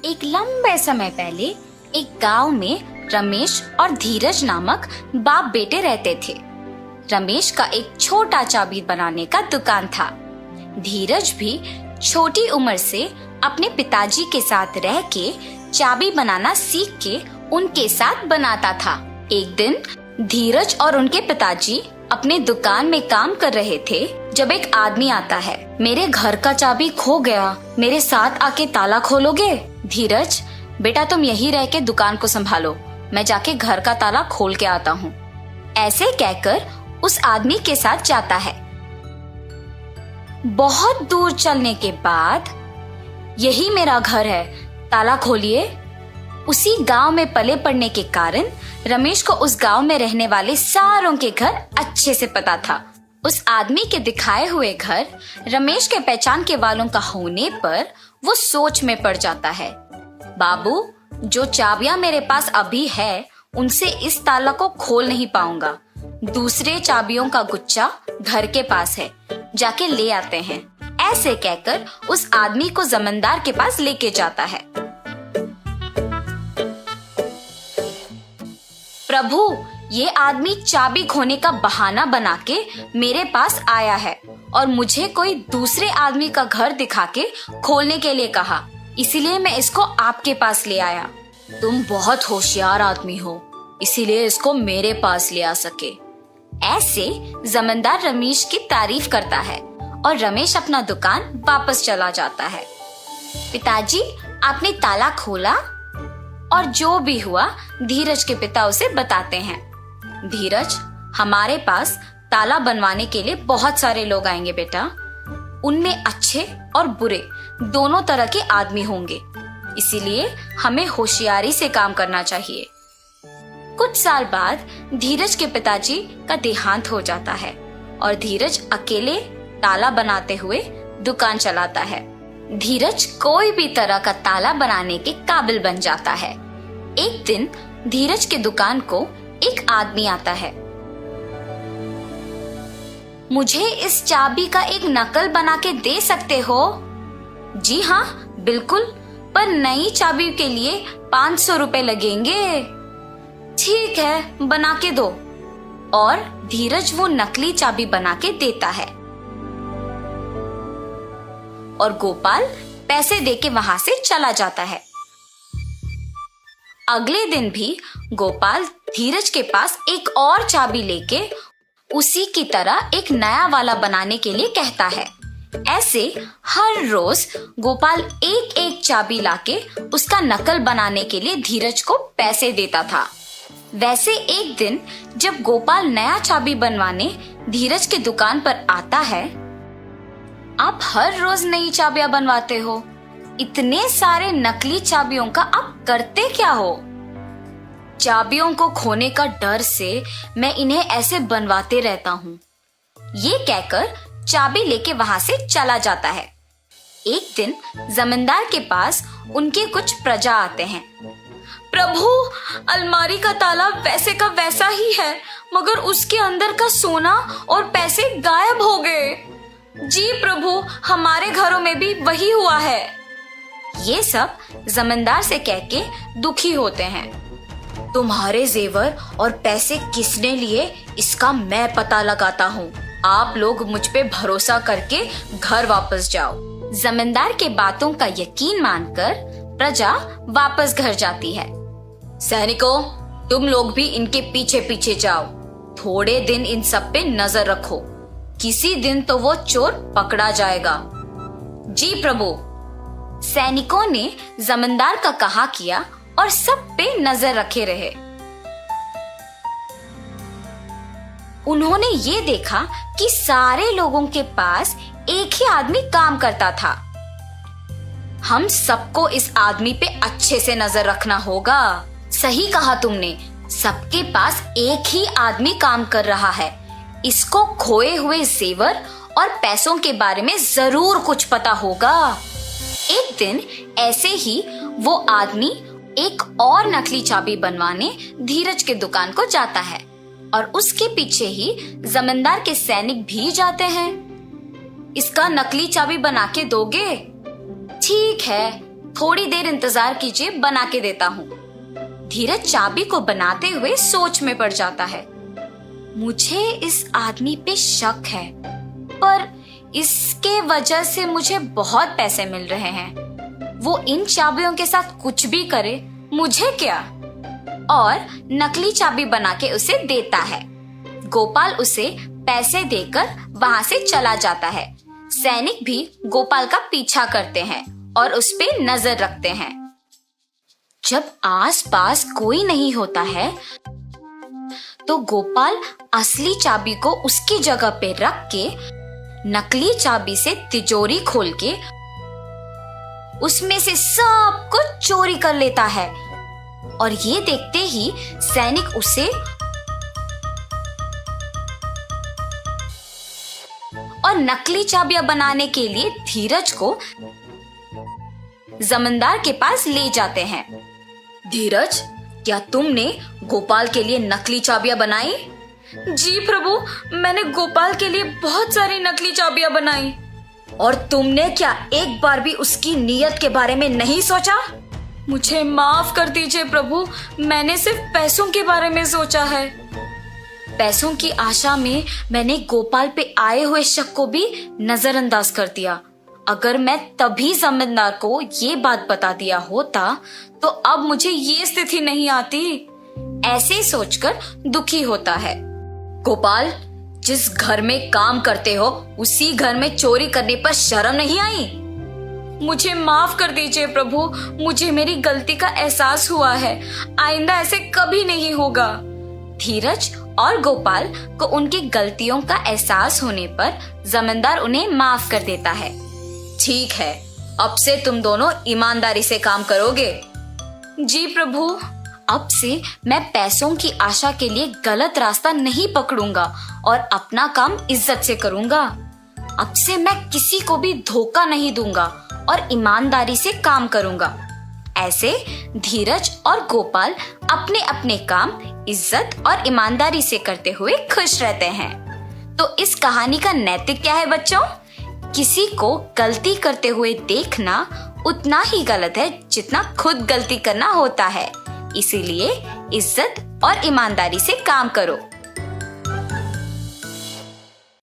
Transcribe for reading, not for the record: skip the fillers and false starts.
एक लंबे समय पहले एक गांव में रमेश और धीरज नामक बाप बेटे रहते थे। रमेश का एक छोटा चाबी बनाने का दुकान था। धीरज भी छोटी उम्र से अपने पिताजी के साथ रह के चाबी बनाना सीख के उनके साथ बनाता था। एक दिन धीरज और उनके पिताजी अपने दुकान में काम कर रहे थे जब एक आदमी आता है। मेरे घर का चाबी खो गया, मेरे साथ आके ताला खोलोगे? धीरज, बेटा तुम यहीं रह के दुकान को संभालो, मैं जाके घर का ताला खोल के आता हूँ। ऐसे कहकर उस आदमी के साथ जाता है। बहुत दूर चलने के बाद, यही मेरा घर है, ताला खोलिए। उसी गांव में पले पड़ने के कारण रमेश को उस गांव में रहने वाले सारों के घर अच्छे से पता था। उस आदमी के दिखाए हुए घर रमेश के पहचान के वालों का होने पर वो सोच में पड़ जाता है। बाबू, जो चाबियां मेरे पास अभी है उनसे इस ताला को खोल नहीं पाऊंगा। दूसरे चाबियों का गुच्छा घर के पास है, जाके ले आते हैं। ऐसे कहकर उस आदमी को जमींदार के पास लेके जाता है। प्रभु, ये आदमी चाबी खोने का बहाना बना के मेरे पास आया है और मुझे कोई दूसरे आदमी का घर दिखा के खोलने के लिए कहा, इसीलिए मैं इसको आपके पास ले आया। तुम बहुत होशियार आदमी हो, इसीलिए इसको मेरे पास ले आ सके। ऐसे जमींदार रमेश की तारीफ करता है और रमेश अपना दुकान वापस चला जाता है। पिताजी, आपने ताला खोला? और जो भी हुआ धीरज के पिता उसे बताते हैं। धीरज, हमारे पास ताला बनवाने के लिए बहुत सारे लोग आएंगे बेटा। उनमें अच्छे और बुरे दोनों तरह के आदमी होंगे, इसीलिए हमें होशियारी से काम करना चाहिए। कुछ साल बाद धीरज के पिताजी का देहांत हो जाता है और धीरज अकेले ताला बनाते हुए दुकान चलाता है। धीरज कोई भी तरह का ताला बनाने के काबिल बन जाता है। एक दिन धीरज के दुकान को एक आदमी आता है। मुझे इस चाबी का एक नकल बना के दे सकते हो? जी हाँ, बिल्कुल, पर नई चाबी के लिए 500 रुपए लगेंगे। ठीक है, बना के दो। और धीरज वो नकली चाबी बना के देता है और गोपाल पैसे देके वहां से चला जाता है। अगले दिन भी गोपाल धीरज के पास एक और चाबी लेके उसी की तरह एक नया वाला बनाने के लिए कहता है। ऐसे हर रोज गोपाल एक एक चाबी लाके उसका नकल बनाने के लिए धीरज को पैसे देता था। वैसे एक दिन जब गोपाल नया चाबी बनवाने धीरज के दुकान पर आता है। आप हर रोज नई चाबियां बनवाते हो, इतने सारे नकली चाबियों का आप करते क्या हो? चाबियों को खोने का डर से मैं इन्हें ऐसे बनवाते रहता हूँ। ये कहकर चाबी लेके वहां से चला जाता है। एक दिन जमींदार के पास उनके कुछ प्रजा आते हैं। प्रभु, अलमारी का ताला वैसे का वैसा ही है, मगर उसके अंदर का सोना और पैसे गायब हो गए। जी प्रभु, हमारे घरों में भी वही हुआ है। ये सब जमींदार से कह के दुखी होते हैं। तुम्हारे जेवर और पैसे किसने लिए, इसका मैं पता लगाता हूँ। आप लोग मुझ पे भरोसा करके घर वापस जाओ। जमींदार के बातों का यकीन मानकर प्रजा वापस घर जाती है। सैनिकों, तुम लोग भी इनके पीछे पीछे जाओ। थोड़े दिन इन सब पे नजर रखो, किसी दिन तो वो चोर पकड़ा जाएगा। जी प्रभु। सैनिकों ने जमींदार का कहा किया और सब पे नजर रखे रहे। उन्होंने ये देखा कि सारे लोगों के पास एक ही आदमी काम करता था। हम सबको इस आदमी पे अच्छे से नजर रखना होगा। सही कहा तुमने, सबके पास एक ही आदमी काम कर रहा है। इसको खोए हुए जेवर और पैसों के बारे में जरूर कुछ पता होगा। एक दिन ऐसे ही वो आदमी एक और नकली चाबी बनवाने धीरज के दुकान को जाता है और उसके पीछे ही जमींदार के सैनिक भी जाते हैं। इसका नकली चाबी बना के दोगे? ठीक है, थोड़ी देर इंतजार कीजिए, बना के देता हूँ। धीरज चाबी को बनाते हुए सोच में पड़ जाता है। मुझे इस आदमी पे शक है, पर इसके वजह से मुझे बहुत पैसे मिल रहे हैं। वो इन चाबियों के साथ कुछ भी करे, मुझे क्या। और नकली चाबी बना के उसे देता है। गोपाल उसे पैसे देकर वहां से चला जाता है। सैनिक भी गोपाल का पीछा करते हैं और उस पे नजर रखते हैं। जब आसपास कोई नहीं होता है तो गोपाल असली चाबी को उसकी जगह पे रख के नकली चाबी से तिजोरी खोल के उसमें से सब कुछ चोरी कर लेता है। और ये देखते ही सैनिक उसे और नकली चाबियां बनाने के लिए धीरज को जमींदार के पास ले जाते हैं। धीरज, क्या तुमने गोपाल के लिए नकली चाबियां बनाई? जी प्रभु, मैंने गोपाल के लिए बहुत सारी नकली चाबियां बनाई। और तुमने क्या एक बार भी उसकी नीयत के बारे में नहीं सोचा? मुझे माफ कर दीजिए प्रभु, मैंने सिर्फ पैसों के बारे में सोचा है। पैसों की आशा में मैंने गोपाल पे आए हुए शक को भी नजरअंदाज कर दिया। अगर मैं तभी जमींदार को ये बात बता दिया होता तो अब मुझे ये स्थिति नहीं आती। ऐसे सोचकर दुखी होता है। गोपाल, जिस घर में काम करते हो उसी घर में चोरी करने पर शर्म नहीं आई? मुझे माफ कर दीजिए प्रभु, मुझे मेरी गलती का एहसास हुआ है। आइंदा ऐसे कभी नहीं होगा। धीरज और गोपाल को उनकी गलतियों का एहसास होने पर जमींदार उन्हें माफ कर देता है। ठीक है, अब से तुम दोनों ईमानदारी से काम करोगे। जी प्रभु, अब से मैं पैसों की आशा के लिए गलत रास्ता नहीं पकड़ूंगा और अपना काम इज्जत से करूंगा। अब से मैं किसी को भी धोखा नहीं दूंगा और ईमानदारी से काम करूंगा। ऐसे धीरज और गोपाल अपने अपने काम इज्जत और ईमानदारी से करते हुए खुश रहते हैं। तो इस कहानी का नैतिक क्या है बच्चों? किसी को गलती करते हुए देखना उतना ही गलत है जितना खुद गलती करना होता है। इसीलिए इज्जत और ईमानदारी से काम करो।